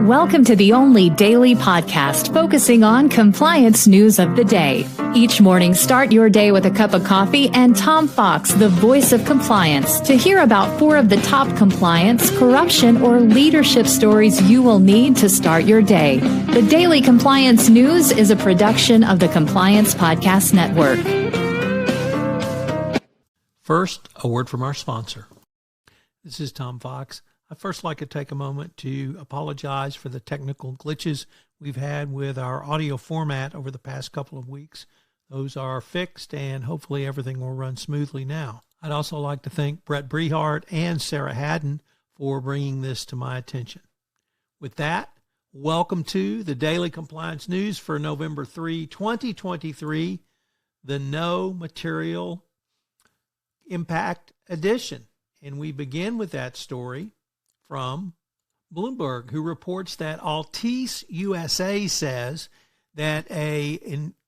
Welcome to the only daily podcast focusing on compliance news of the day. Each morning, start your day with a cup of coffee and Tom Fox, the voice of compliance, to hear about 4 of the top compliance, corruption, or leadership stories you will need to start your day. The Daily Compliance News is a production of the Compliance Podcast Network. First, a word from our sponsor. This is Tom Fox. I'd first like to take a moment to apologize for the technical glitches we've had with our audio format over the past couple of weeks. Those are fixed, and hopefully everything will run smoothly now. I'd also like to thank Brett Brehart and Sarah Haddon for bringing this to my attention. With that, welcome to the Daily Compliance News for November 3, 2023, the No Material Impact Edition. And we begin with that story from Bloomberg, who reports that Altice USA says that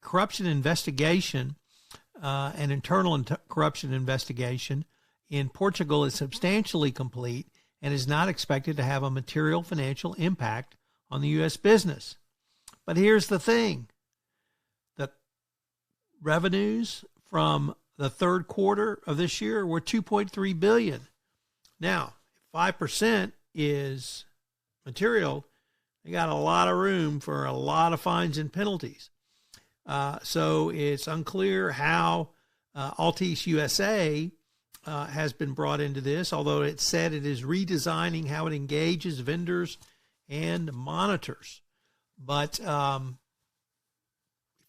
corruption investigation, an internal corruption investigation in Portugal is substantially complete and is not expected to have a material financial impact on the U.S. business. But here's the thing. The revenues from the third quarter of this year were $2.3 billion. Now, 5% is material. They got a lot of room for a lot of fines and penalties. So it's unclear how Altice USA has been brought into this, although it said it is redesigning how it engages vendors and monitors. But if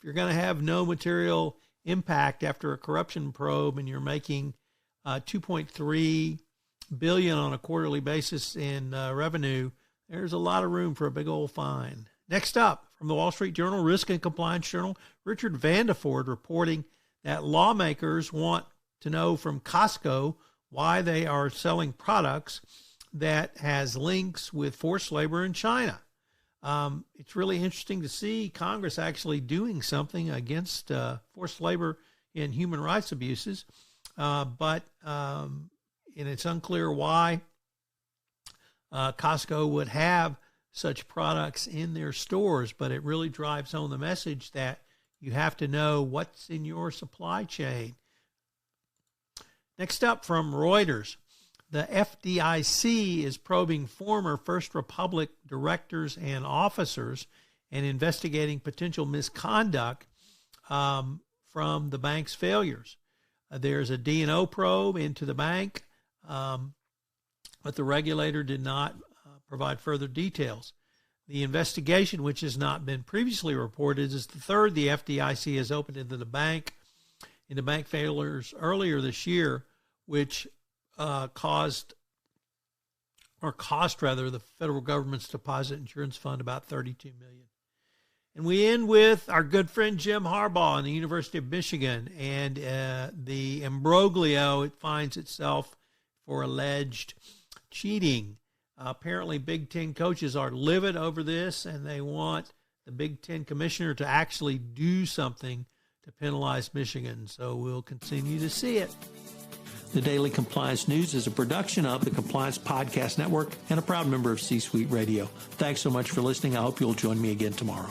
you're going to have no material impact after a corruption probe and you're making $2.3 billion on a quarterly basis in revenue, there's a lot of room for a big old fine. Next up, from the Wall Street Journal, Risk and Compliance Journal, Richard Vandeford reporting that lawmakers want to know from Costco why they are selling products that has links with forced labor in China. It's really interesting to see Congress actually doing something against forced labor and human rights abuses, but it's unclear why Costco would have such products in their stores, but it really drives home the message that you have to know what's in your supply chain. Next up, from Reuters, the FDIC is probing former First Republic directors and officers and investigating potential misconduct from the bank's failures. There's a D&O probe into the bank, but the regulator did not provide further details. The investigation, which has not been previously reported, is the third the FDIC has opened into the bank failures earlier this year, which cost the federal government's deposit insurance fund about $32 million. And we end with our good friend Jim Harbaugh and the University of Michigan and the imbroglio it finds itself for alleged cheating. Apparently, Big Ten coaches are livid over this, and they want the Big Ten commissioner to actually do something to penalize Michigan. So we'll continue to see it. The Daily Compliance News is a production of the Compliance Podcast Network and a proud member of C-Suite Radio. Thanks so much for listening. I hope you'll join me again tomorrow.